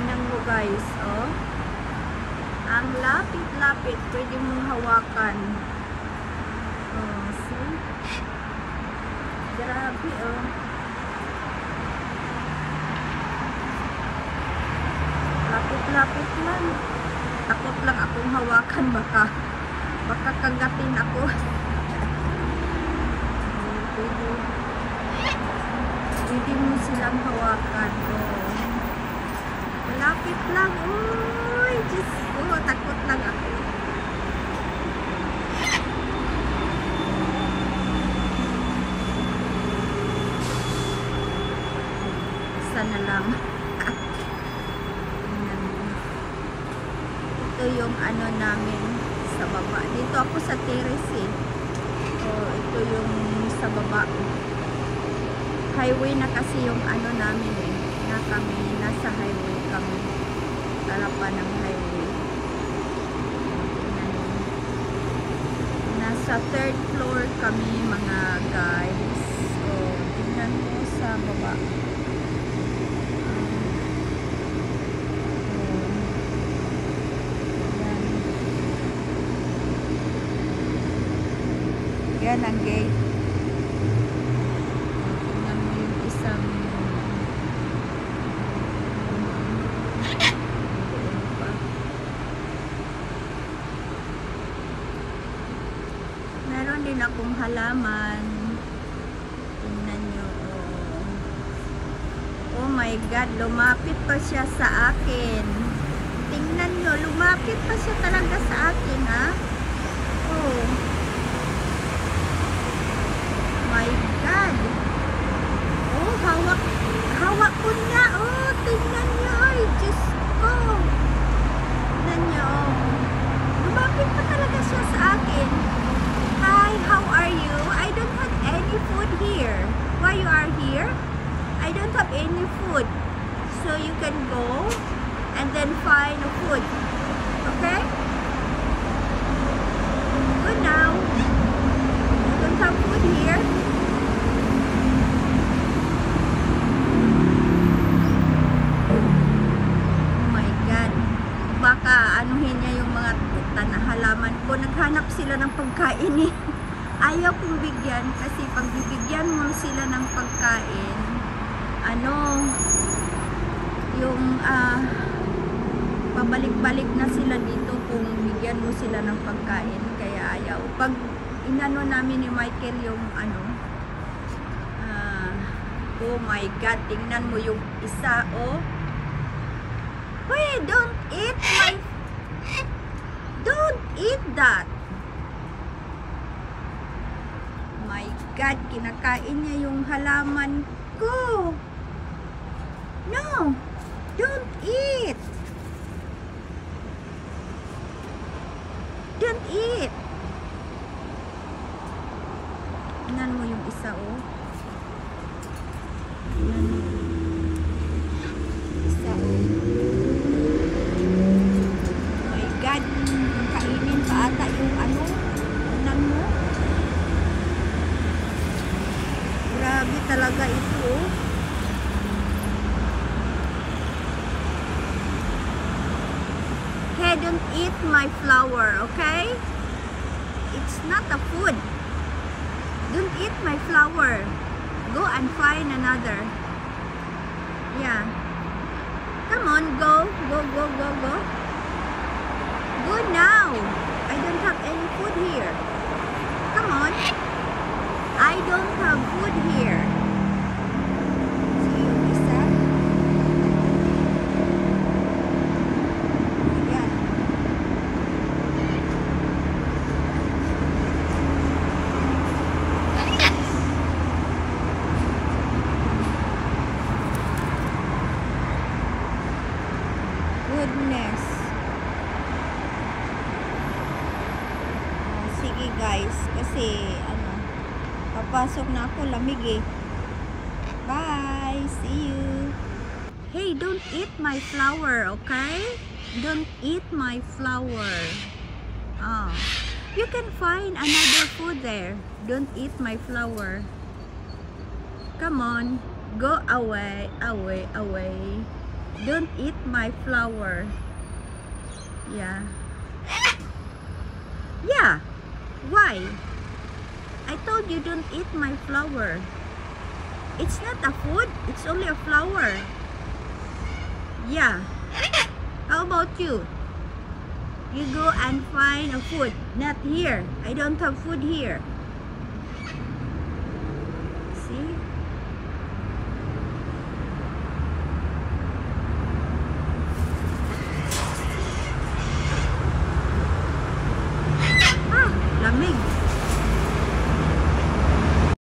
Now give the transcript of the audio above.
Tingnan mo guys, oh. Ang lapit-lapit, pwede mong hawakan. Oh, see? Grabe, oh. Lapit-lapit lang. Takot lang akong hawakan, baka kagatin ako. Pwede mo silang hawakan, oh. Malapit lang, uy, Diyos ko, takot lang ako. Isa na lang. Ito yung ano namin sa baba. Dito ako sa terrace eh. So, ito yung sa baba. Highway na kasi yung ano namin eh. Nasa highway kami. Harapan ng highway. Nasa 3rd floor kami mga guys. So, tingnan mo sa baba. Yan ang gate. Tingnan mo yung isang meron din akong halaman. Tingnan nyo, oh. Oh my God, lumapit pa siya sa akin. Tingnan nyo, lumapit pa siya talaga sa akin, ha? Oh my God. Oh, hawak ko niya. Oh, tingnan niyo. Ay, Diyos ko. Tingnan niyo. Oh. Lumapit pa talaga siya sa akin. Hi, how are you? I don't have any food here. Why you are here? I don't have any food. So you can go and then find food. Okay? Good now. I don't have food here. Baka anuhin niya yung mga halaman ko. Naghanap sila ng pagkain eh. Ayaw kong bigyan kasi pag bibigyan mo sila ng pagkain, ano, yung pabalik-balik na sila dito kung bigyan mo sila ng pagkain. Kaya ayaw. Pag inano namin ni Michael yung ano, oh my God, tingnan mo yung isa, oh. Wait, don't eat don't eat that. My God, kinakain niya yung halaman ko. No, don't eat. Don't eat. Tingnan mo yung isa, oh. Tingnan mo. Isa, oh. Kainin pa ata yung ano, tingnan mo. Grabe talaga ito. Hey, don't eat my flower, okay? It's not a food. Don't eat my flower. Go and find another. Yeah. Come on, go. Go, go, go, go. Good now. I don't have any food here. Come on. I don't have food here. See yung isa? Ayan. Goodness. Sige guys, kasi ano, papasok na ako, lamig eh. Bye, see you. Hey, don't eat my flower, okay? Don't eat my flower. Oh, you can find another food there. Don't eat my flower. Come on, go away, away, away. Don't eat my flower. Yeah. Yeah. Why? I told you don't eat my flower. It's not a food. It's only a flower. Yeah. How about you? You go and find a food. Not here. I don't have food here.